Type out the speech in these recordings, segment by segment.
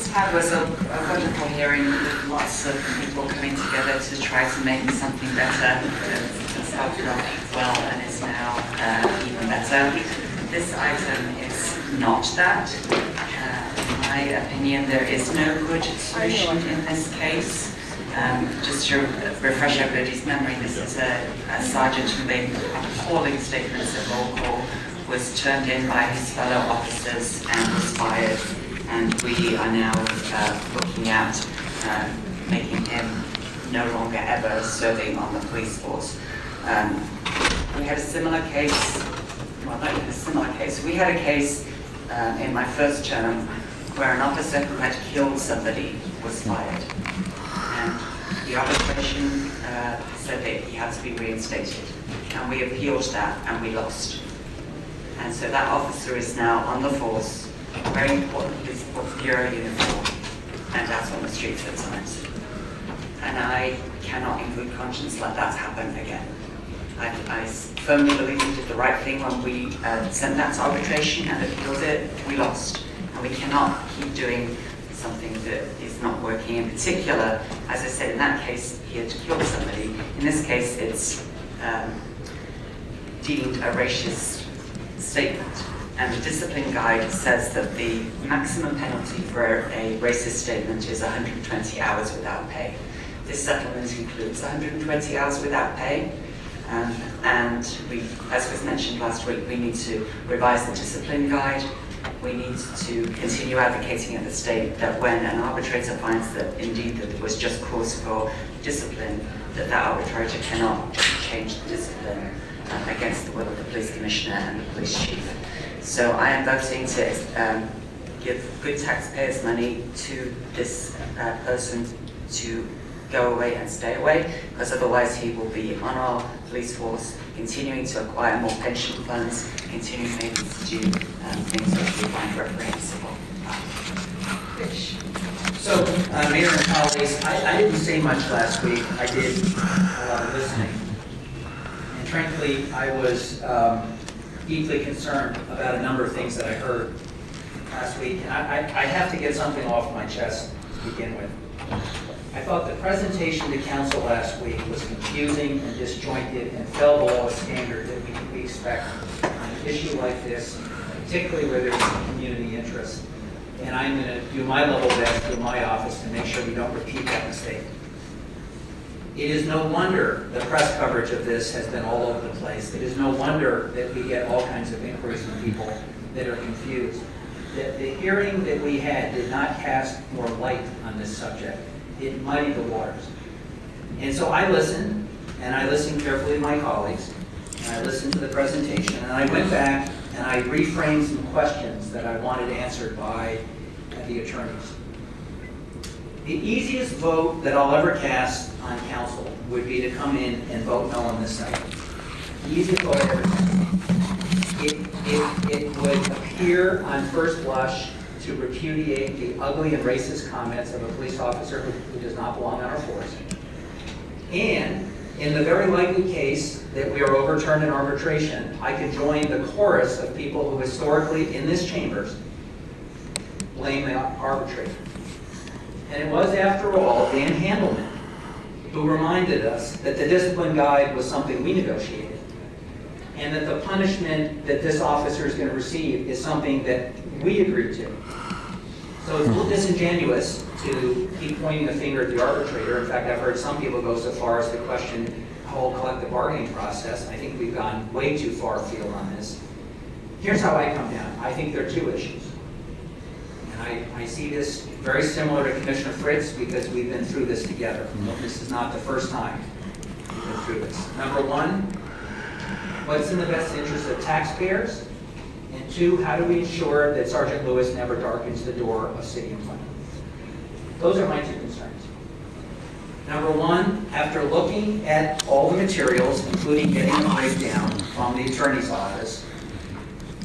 just had was a wonderful hearing with lots of people coming together to try to make something better. It started off well and is now even better. This item is not that. In my opinion, there is no good solution in this case. Just to refresh everybody's memory, this is a sergeant who made appalling statements at roll call, was turned in by his fellow officers and was fired. And we are now looking at making him no longer ever serving on the police force. We had a similar case, well, not even a similar case. We had a case in my first term where an officer who had killed somebody was fired. And the arbitration said that he had to be reinstated. And we appealed that and we lost. And so that officer is now on the force, very important, his bureau uniform, and out on the streets at times. And I cannot in good conscience let that happen again. I firmly believe we did the right thing when we sent that to arbitration and appealed it. We lost. And we cannot keep doing something that is not working. In particular, as I said, in that case, he had killed somebody. In this case, it's deemed a racist statement. And the discipline guide says that the maximum penalty for a racist statement is 120 hours without pay. This settlement includes 120 hours without pay. And we, as was mentioned last week, we need to revise the discipline guide. We need to continue advocating at the state that when an arbitrator finds that indeed that there was just cause for discipline, that arbitrator cannot change the discipline against the will of the police commissioner and the police chief. So I am voting to give good taxpayers' money to this person to go away and stay away, because otherwise he will be on our police force, continuing to acquire more pension funds, continuing maybe to do things that we find reprehensible. So, Mayor and colleagues, I didn't say much last week. I did a lot of listening. And frankly, I was deeply concerned about a number of things that I heard last week. And I have to get something off my chest to begin with. I thought the presentation to council last week was confusing and disjointed and fell below a standard that we expect on an issue like this, particularly where there's a community interest. And I'm going to do my level best through my office to make sure we don't repeat that mistake. It is no wonder the press coverage of this has been all over the place. It is no wonder that we get all kinds of inquiries from people that are confused. The hearing that we had did not cast more light on this subject. It muddied the waters. And so I listened, and I listened carefully to my colleagues, and I listened to the presentation, and I went back and I reframed some questions that I wanted answered by the attorneys. The easiest vote that I'll ever cast on council would be to come in and vote no on this item. The easiest vote I ever cast. It would appear on first blush to repudiate the ugly and racist comments of a police officer who does not belong on our force. And in the very likely case that we are overturned in arbitration, I could join the chorus of people who historically in this chambers blame the arbitrator. And it was, after all, Dan Handelman who reminded us that the discipline guide was something we negotiated, and that the punishment that this officer is going to receive is something that we agreed to. So it's a little disingenuous to keep pointing the finger at the arbitrator. In fact, I've heard some people go so far as to question the whole collective bargaining process. I think we've gone way too far afield on this. Here's how I come down. I think there are two issues. And I see this very similar to Commissioner Fritz because we've been through this together. This is not the first time we've been through this. Number one, what's in the best interest of taxpayers? And two, how do we ensure that Sergeant Lewis never darkens the door of city employment? Those are my two concerns. Number one, after looking at all the materials, including getting a breakdown from the attorney's office,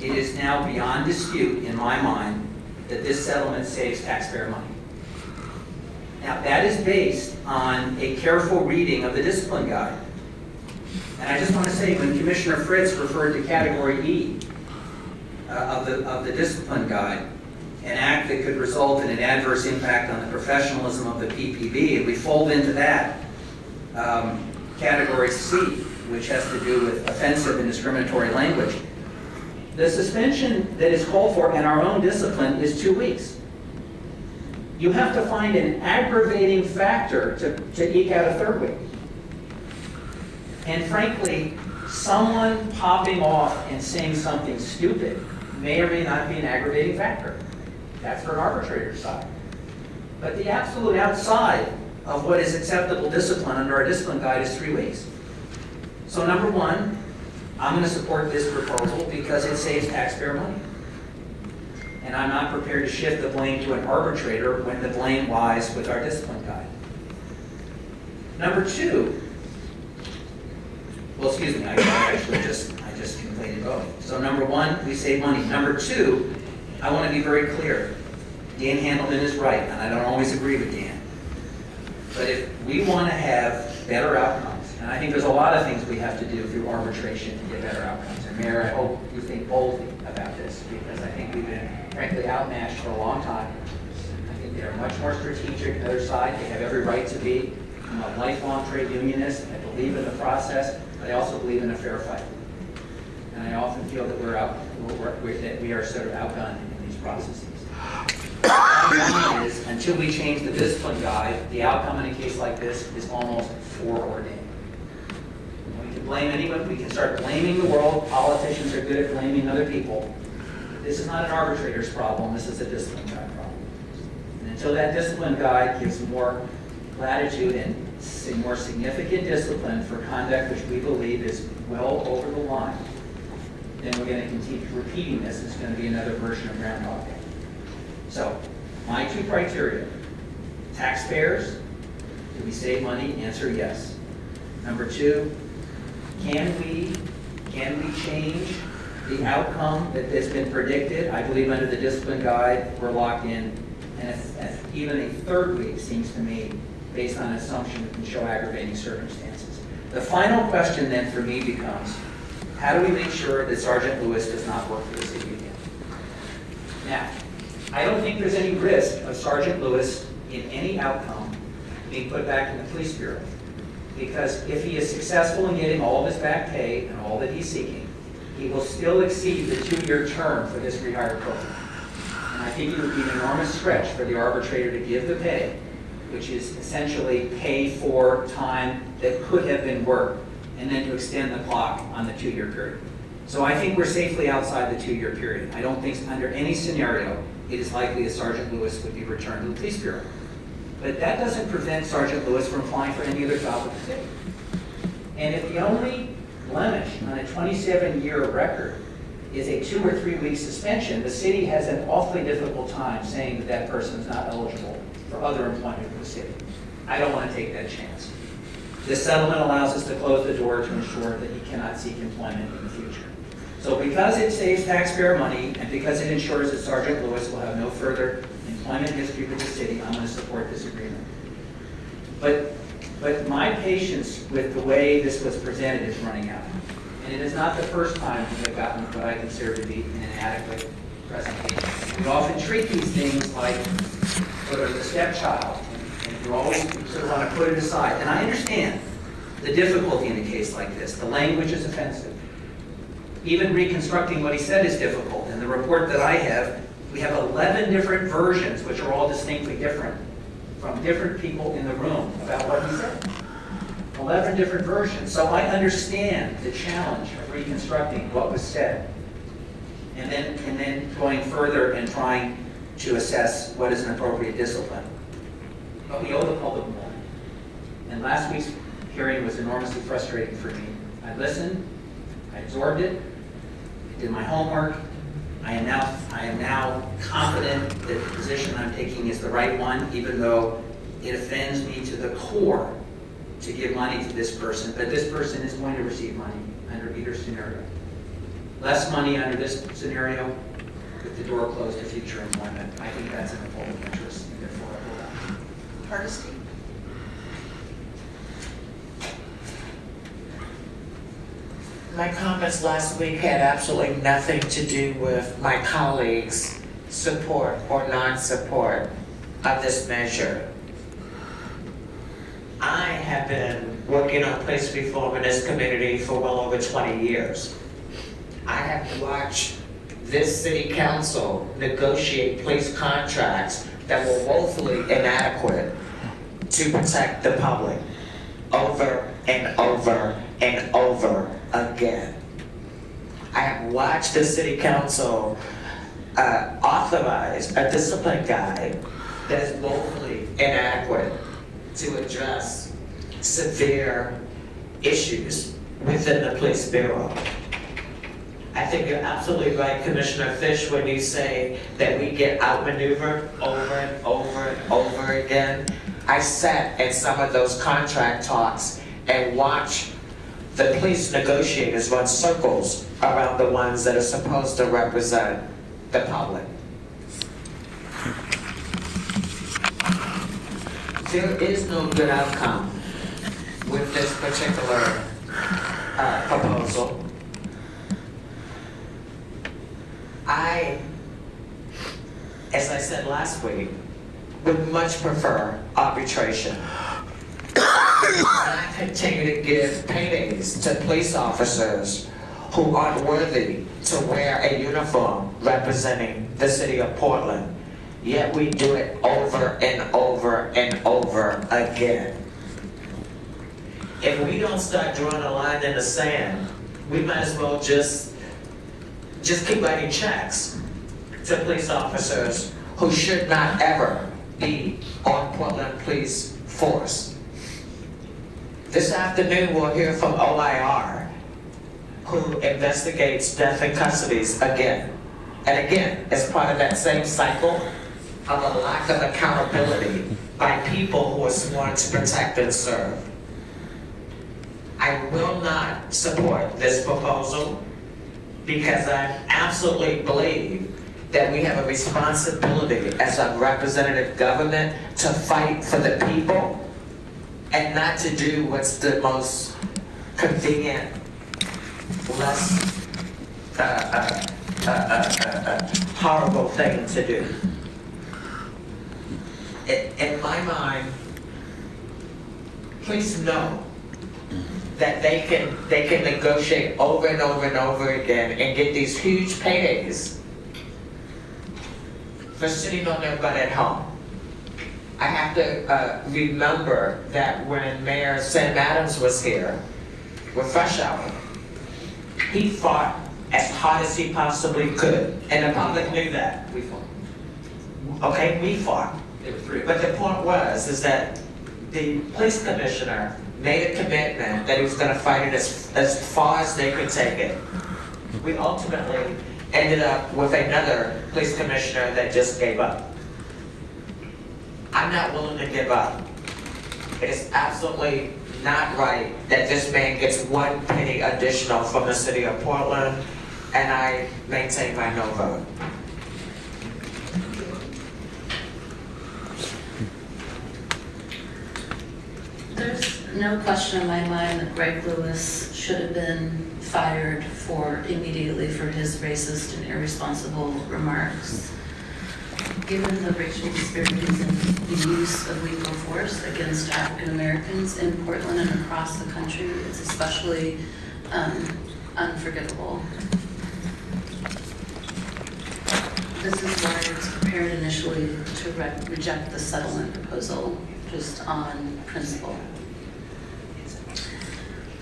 it is now beyond dispute in my mind that this settlement saves taxpayer money. Now, that is based on a careful reading of the discipline guide. And I just want to say, when Commissioner Fritz referred to Category E of the discipline guide, an act that could result in an adverse impact on the professionalism of the PPB, and we fold into that category C, which has to do with offensive and discriminatory language. The suspension that is called for in our own discipline is 2 weeks. You have to find an aggravating factor to eke out a third week. And frankly, someone popping off and saying something stupid may or may not be an aggravating factor. That's for an arbitrator's side. But the absolute outside of what is acceptable discipline under our discipline guide is 3 weeks. So number one, I'm going to support this proposal because it saves taxpayer money. And I'm not prepared to shift the blame to an arbitrator when the blame lies with our discipline guide. Number two, well, excuse me, I just completed both. So number one, we save money. Number two, I want to be very clear. Dan Handelman is right, and I don't always agree with Dan. But if we want to have better outcomes, and I think there's a lot of things we have to do through arbitration to get better outcomes. And Mayor, I hope you think boldly about this, because I think we've been frankly outmatched for a long time. I think they're much more strategic on the other side. They have every right to be. I'm a lifelong trade unionist. I believe in the process, but I also believe in a fair fight. And I often feel that that we are sort of outdone in these processes. The bottom line is, until we change the discipline guide, the outcome in a case like this is almost foreordained. We can blame anyone. We can start blaming the world. Politicians are good at blaming other people. This is not an arbitrator's problem. This is a discipline guide problem. And until that discipline guide gives more latitude and more significant discipline for conduct which we believe is well over the line, then we're going to continue repeating this. It's going to be another version of Groundhog Day. So, my two criteria: taxpayers, do we save money? Answer yes. Number two, can we change the outcome that has been predicted? I believe under the discipline guide, we're locked in. And if even a third week seems to me, based on an assumption that can show aggravating circumstances. The final question then for me becomes, how do we make sure that Sergeant Lewis does not work for the city again? Now, I don't think there's any risk of Sergeant Lewis in any outcome being put back in the police bureau. Because if he is successful in getting all of his back pay and all that he's seeking, he will still exceed the 2-year term for this rehired program. And I think it would be an enormous stretch for the arbitrator to give the pay, which is essentially pay for time that could have been worked, and then to extend the clock on the 2-year period. So I think we're safely outside the 2-year period. I don't think under any scenario it is likely that Sergeant Lewis would be returned to the police bureau. But that doesn't prevent Sergeant Lewis from applying for any other job with the city. And if the only blemish on a 27-year record is a 2 or 3 week suspension, the city has an awfully difficult time saying that that person is not eligible for other employment with the city. I don't want to take that chance. This settlement allows us to close the door to ensure that he cannot seek employment in the future. So because it saves taxpayer money and because it ensures that Sergeant Lewis will have no further employment history with the city, I'm going to support this agreement. But my patience with the way this was presented is running out. And it is not the first time we have gotten what I consider to be an inadequate presentation. We often treat these things like sort of the stepchild, and you always sort of want to put it aside. And I understand the difficulty in a case like this. The language is offensive. Even reconstructing what he said is difficult. In the report that I have, we have 11 different versions, which are all distinctly different, from different people in the room about what he said. 11 different versions. So I understand the challenge of reconstructing what was said, and then going further and trying to assess what is an appropriate discipline. But we owe the public more. And last week's hearing was enormously frustrating for me. I listened, I absorbed it, I did my homework. I am now confident that the position I'm taking is the right one, even though it offends me to the core to give money to this person. But this person is going to receive money under either scenario. Less money under this scenario, with the door closed to future employment. I think that's in the public interest, and therefore I will not. Hardesty? My comments last week had absolutely nothing to do with my colleagues support or non-support of this measure. I have been working on police reform in this community for well over 20 years. I have watched this city council negotiate police contracts that were woefully inadequate to protect the public over and over and over again. I have watched the city council authorize a discipline guide that is woefully inadequate to address severe issues within the police bureau. I think you're absolutely right, Commissioner Fish, when you say that we get outmaneuvered over and over and over again. I sat in some of those contract talks and watched the police negotiators run circles around the ones that are supposed to represent the public. There is no good outcome with this particular proposal. As I said last week, would much prefer arbitration. I continue to give paydays to police officers who aren't worthy to wear a uniform representing the city of Portland. Yet we do it over and over and over again. If we don't start drawing a line in the sand, we might as well just keep writing checks to police officers who should not ever be on Portland Police Force. This afternoon we'll hear from OIR, who investigates death in custodies again. And again, as part of that same cycle of a lack of accountability by people who are sworn to protect and serve. I will not support this proposal because I absolutely believe that we have a responsibility as a representative government to fight for the people and not to do what's the most convenient, less horrible thing to do. In my mind, please know that they can negotiate over and over and over again and get these huge paydays for sitting on their butt at home. I have to remember that when Mayor Sam Adams was here with Fresh Hour, he fought as hard as he possibly could, and the public knew that. We fought. Okay, we fought. There were three. But the point is that the police commissioner made a commitment that he was going to fight it as far as they could take it. We ultimately ended up with another police commissioner that just gave up. I'm not willing to give up. It is absolutely not right that this man gets 1 penny additional from the city of Portland, and I maintain my no vote. There's no question in my mind that Greg Lewis should have been fired immediately for his racist and irresponsible remarks. Given the racial disparities in the use of lethal force against African Americans in Portland and across the country, it's especially unforgivable. This is why I was prepared initially to reject the settlement proposal, just on principle.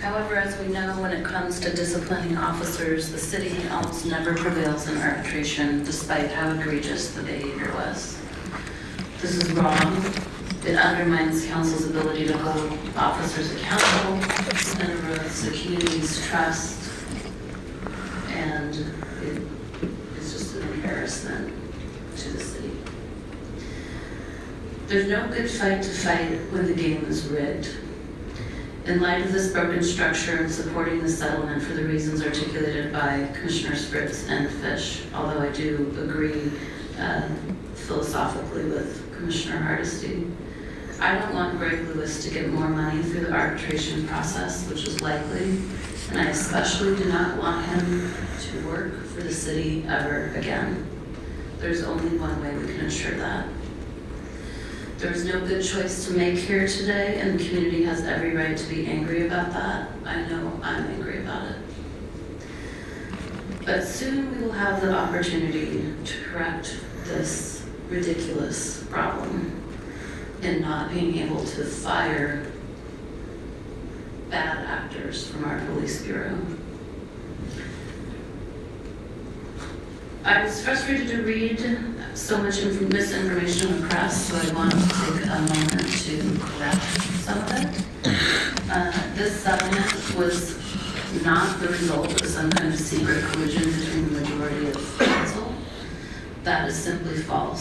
However, as we know, when it comes to disciplining officers, the city almost never prevails in arbitration, despite how egregious the behavior was. This is wrong. It undermines council's ability to hold officers accountable and erodes the community's trust, and it is just an embarrassment to the city. There's no good fight to fight when the game is rigged. In light of this broken structure and supporting the settlement for the reasons articulated by Commissioners Fritz and Fish, although I do agree philosophically with Commissioner Hardesty, I don't want Greg Lewis to get more money through the arbitration process, which is likely, and I especially do not want him to work for the city ever again. There's only one way we can ensure that. There's no good choice to make here today, and the community has every right to be angry about that. I know I'm angry about it. But soon we will have the opportunity to correct this ridiculous problem in not being able to fire bad actors from our police bureau. I was frustrated to read so much misinformation in the press, so I wanted to take a moment to correct some of it. This settlement was not the result of some kind of secret collusion between the majority of council. That is simply false.